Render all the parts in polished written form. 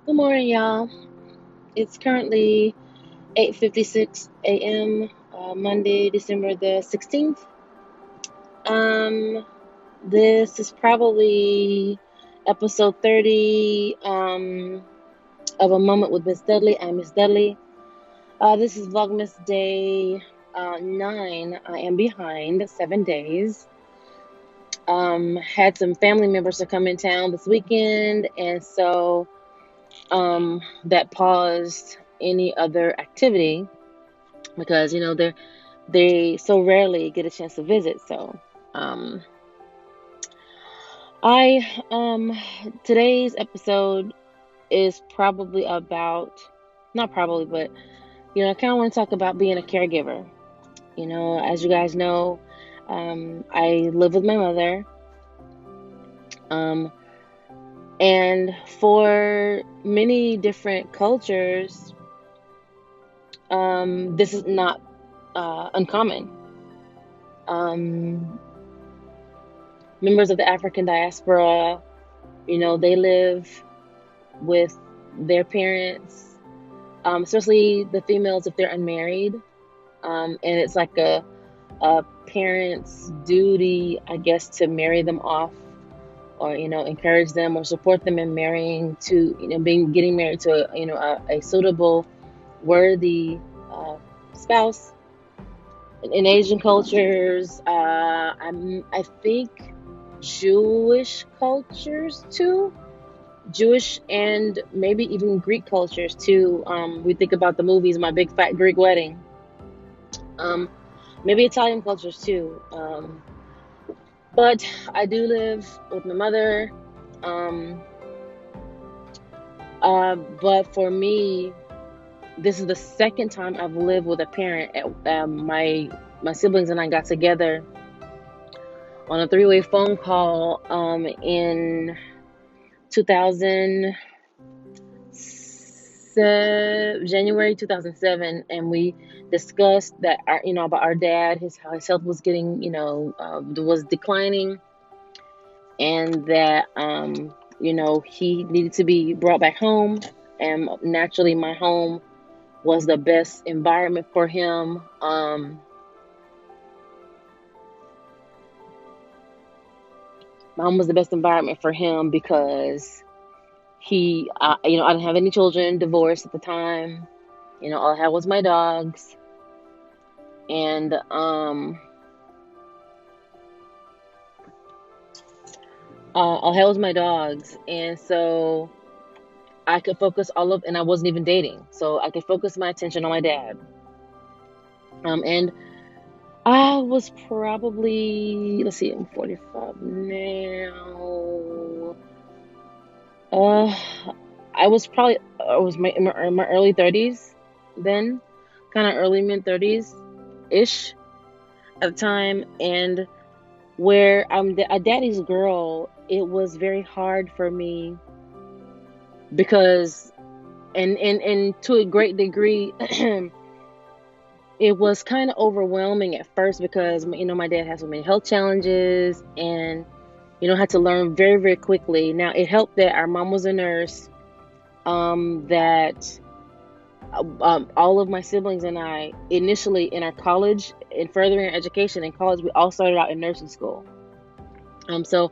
Good morning, y'all. It's currently 8:56 a.m. Monday, December the 16th. Um, this is probably episode 30 of A Moment with Miss Dudley. I'm Miss Dudley. This is Vlogmas day 9. I am behind 7 days. Had some family members to come in town this weekend, and so that paused any other activity because they so rarely get a chance to visit. So um I today's episode is probably about, not probably, but I kind of want to talk about being a caregiver. As you guys know, I live with my mother, um and for many different cultures, this is not uncommon. um Members of the African diaspora, they live with their parents, especially the females if they're unmarried. And it's like a parent's duty, I guess, to marry them off, or encourage them or support them in marrying to getting married to a suitable, worthy spouse. In Asian cultures, I think Jewish cultures too. Jewish and maybe even Greek cultures too. We think about the movies, My Big Fat Greek Wedding. Um, Maybe Italian cultures too. But I do live with my mother. Um, but for me, this is the second time I've lived with a parent. My siblings and I got together on a three-way phone call in 2000. January 2007, and we discussed that about our dad, how his health was getting, was declining, and that he needed to be brought back home, and naturally my home was the best environment for him. My home was the best environment for him because I didn't have any children, divorced at the time. All I had was my dogs. And all I had was my dogs. And so I could focus and I wasn't even dating. So I could focus my attention on my dad. And I was probably, let's see, I'm 45 now. Uh, I was probably, I was in my early 30s then, kind of early mid 30s-ish at the time. And where I'm a daddy's girl, it was very hard for me because, and to a great degree, it was kind of overwhelming at first because my dad has so many health challenges, and had to learn very, very quickly. Now it helped that our mom was a nurse, that all of my siblings and I, initially in our college and furthering our education in college, we all started out in nursing school. So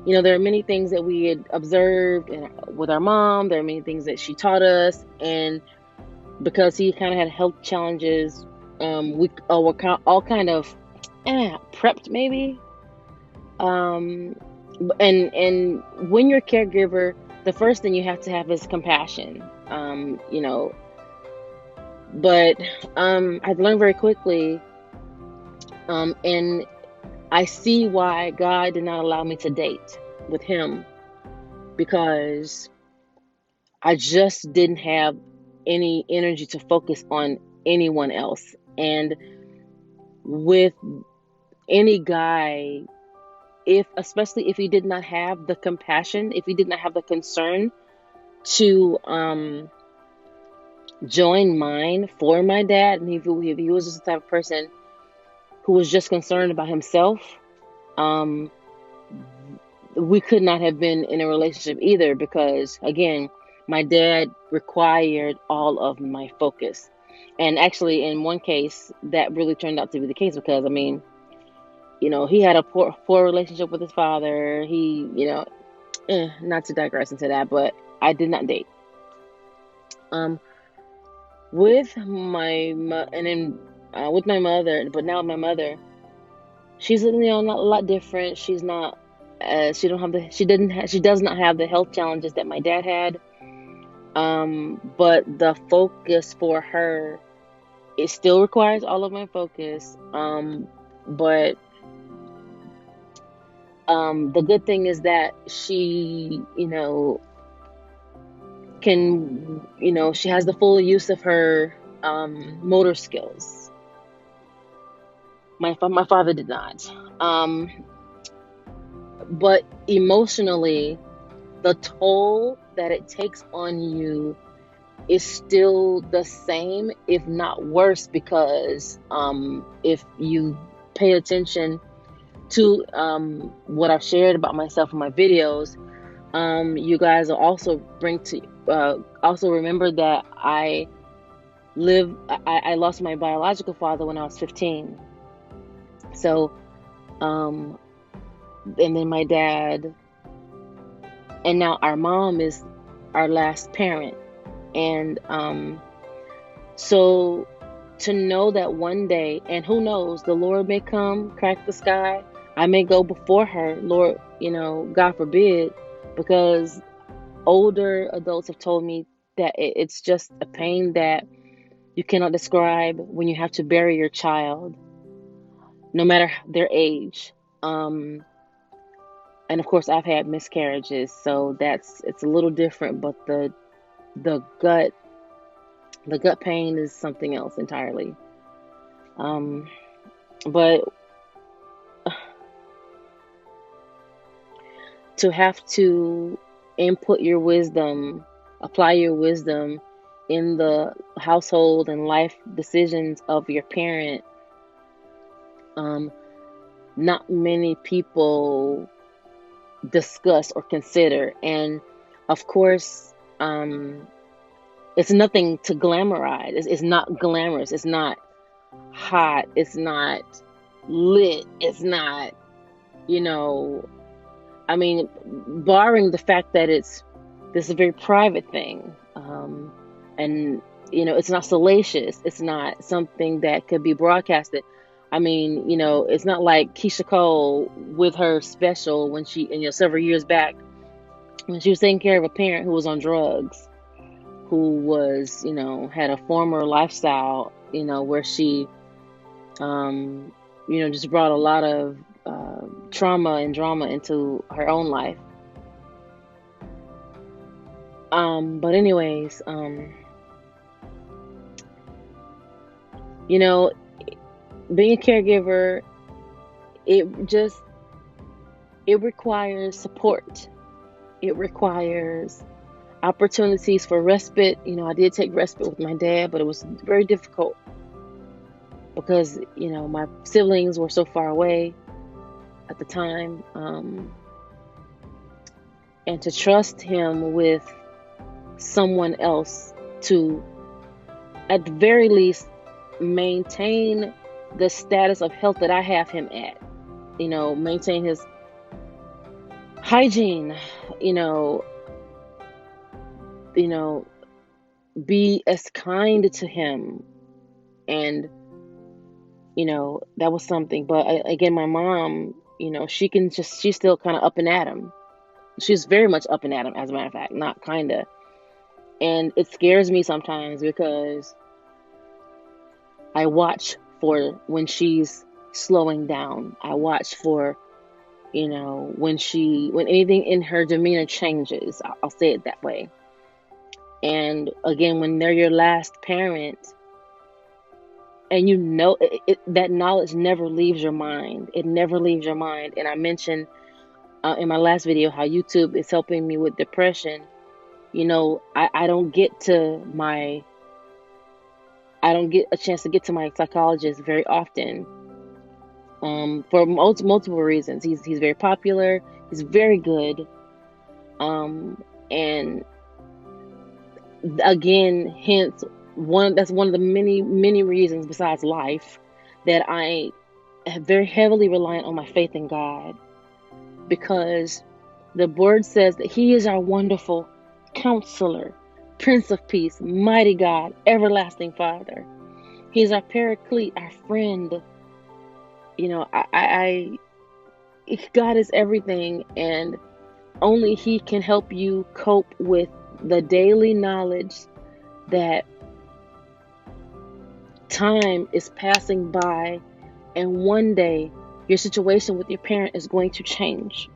there are many things that we had observed with our mom. There are many things that she taught us, and because he kind of had health challenges, we were all kind of prepped maybe. And when you're a caregiver, the first thing you have to have is compassion. But I've learned very quickly, and I see why God did not allow me to date with him, because I just didn't have any energy to focus on anyone else. And with any guy, especially if he did not have the compassion, if he did not have the concern to join mine for my dad, and if he was just the type of person who was just concerned about himself, we could not have been in a relationship either, because again, my dad required all of my focus. And actually, in one case, that really turned out to be the case because, I mean, he had a poor relationship with his father. He, not to digress into that, but I did not date. With my with my mother, but now my mother, she's a lot different. She's not, she does not have the health challenges that my dad had. But the focus for her, it still requires all of my focus. But the good thing is that she, she has the full use of her motor skills. My father did not. But emotionally, the toll that it takes on you is still the same, if not worse, because if you pay attention to what I've shared about myself in my videos, you guys will also also remember that I lost my biological father when I was 15. So, and then my dad, and now our mom is our last parent. And so to know that one day, and who knows, the Lord may come, crack the sky. I may go before her, Lord, God forbid, because older adults have told me that it's just a pain that you cannot describe when you have to bury your child, no matter their age. And of course, I've had miscarriages, so it's a little different, but the gut pain is something else entirely. But to have to input your wisdom, apply your wisdom in the household and life decisions of your parent, not many people discuss or consider. And of course, it's nothing to glamorize. It's not glamorous. It's not hot. It's not lit. It's not, I mean, barring the fact that this is a very private thing. And, it's not salacious. It's not something that could be broadcasted. I mean, it's not like Keisha Cole with her special when she, several years back, when she was taking care of a parent who was on drugs, who was, had a former lifestyle, where she, just brought a lot of trauma and drama into her own life. But anyways, being a caregiver, it requires support. It requires opportunities for respite. I did take respite with my dad, but it was very difficult because, my siblings were so far away at the time. And to trust him with someone else to, at the very least, maintain the status of health that I have him at, maintain his hygiene, be as kind to him. And, that was something. But again, my mom, she's still kind of up and at him. She's very much up and at him, as a matter of fact, not kind of. And it scares me sometimes because I watch for when she's slowing down. I watch for, when anything in her demeanor changes. I'll say it that way. And again, when they're your last parent, and that knowledge never leaves your mind. It never leaves your mind. And I mentioned in my last video how YouTube is helping me with depression. I don't get a chance to get to my psychologist very often, for multiple reasons. He's very popular. He's very good. And again, hence that's one of the many reasons besides life that I am very heavily reliant on my faith in God, because the word says that He is our wonderful Counselor, Prince of Peace, mighty God, everlasting Father. He's our Paraclete, our friend. You know, God is everything, and only He can help you cope with the daily knowledge that time is passing by, and one day your situation with your parent is going to change.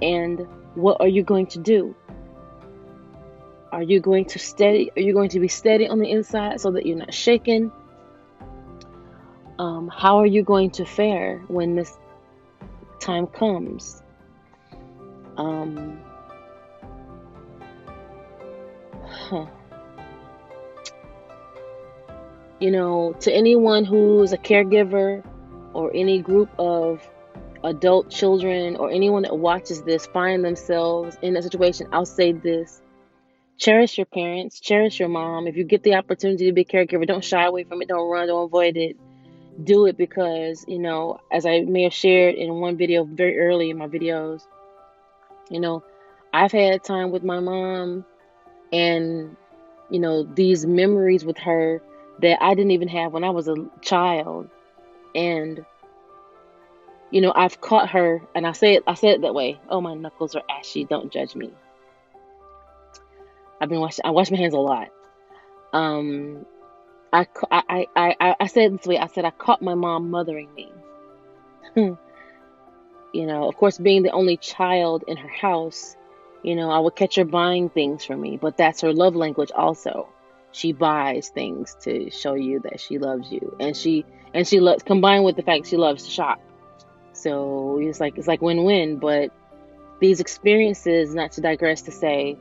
And what are you going to do? Are you going to be steady on the inside so that you're not shaken? How are you going to fare when this time comes? You know, to anyone who is a caregiver or any group of adult children or anyone that watches this find themselves in a situation, I'll say this: cherish your parents, cherish your mom. If you get the opportunity to be a caregiver, don't shy away from it, don't run, don't avoid it. Do it, because, you know, as I may have shared in one video very early in my videos, you know, I've had time with my mom, and, you know, these memories with her that I didn't even have when I was a child. And, you know, I've caught her, and I say it that way. Oh, my knuckles are ashy. Don't judge me. I wash my hands a lot. I said it this way. I said I caught my mom mothering me. You know, of course, being the only child in her house, you know, I would catch her buying things for me, but that's her love language also. She buys things to show you that she loves you, and she loves, combined with the fact she loves to shop. So it's like win-win. But these experiences, not to digress, to say,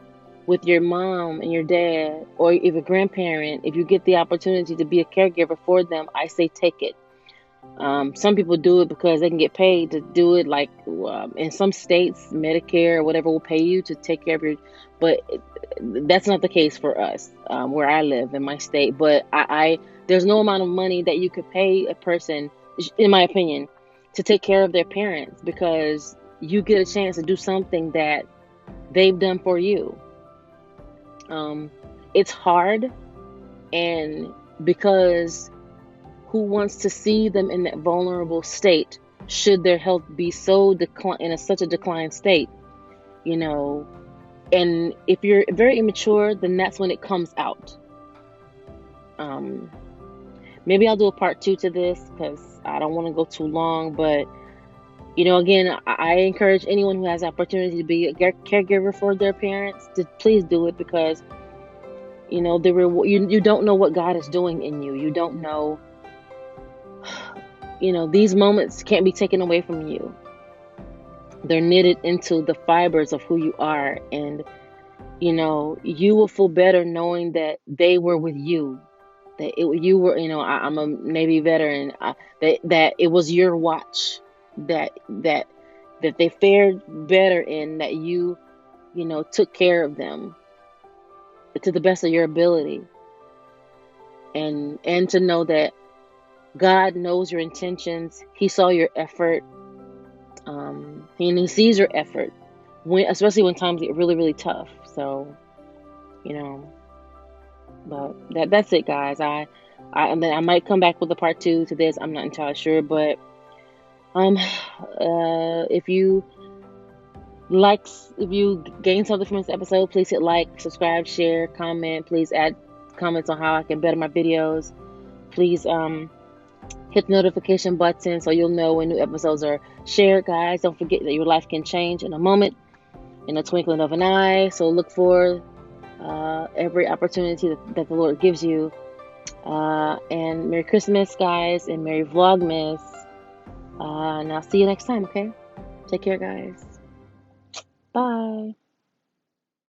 with your mom and your dad, or if a grandparent, if you get the opportunity to be a caregiver for them, I say take it. Some people do it because they can get paid to do it. Like in some states, Medicare or whatever will pay you to take care of your, but that's not the case for us where I live in my state. But there's no amount of money that you could pay a person, in my opinion, to take care of their parents, because you get a chance to do something that they've done for you. It's hard, and because who wants to see them in that vulnerable state should their health be so such a declined state, you know? And if you're very immature, then that's when it comes out. Maybe I'll do a part 2 to this, because I don't want to go too long. But, you know, again, I encourage anyone who has the opportunity to be a caregiver for their parents to please do it, because, you know, you don't know what God is doing in you. You don't know. You know, these moments can't be taken away from you. They're knitted into the fibers of who you are. And, you know, you will feel better knowing that they were with you. You were, you know, I'm a Navy veteran, that it was your watch, that they fared better in, that you know, took care of them to the best of your ability. And to know that God knows your intentions. He saw your effort. And He sees your effort, especially when times get really, really tough. So, you know, but that's it, guys. And then I might come back with a part 2 to this. I'm not entirely sure, but if you gain something from this episode, please hit like, subscribe, share, comment. Please add comments on how I can better my videos. Please hit the notification button so you'll know when new episodes are shared, guys. Don't forget that your life can change in a moment, in a twinkling of an eye. So look for every opportunity that the Lord gives you. And Merry Christmas, guys, and Merry Vlogmas. And I'll see you next time, okay? Take care, guys. Bye.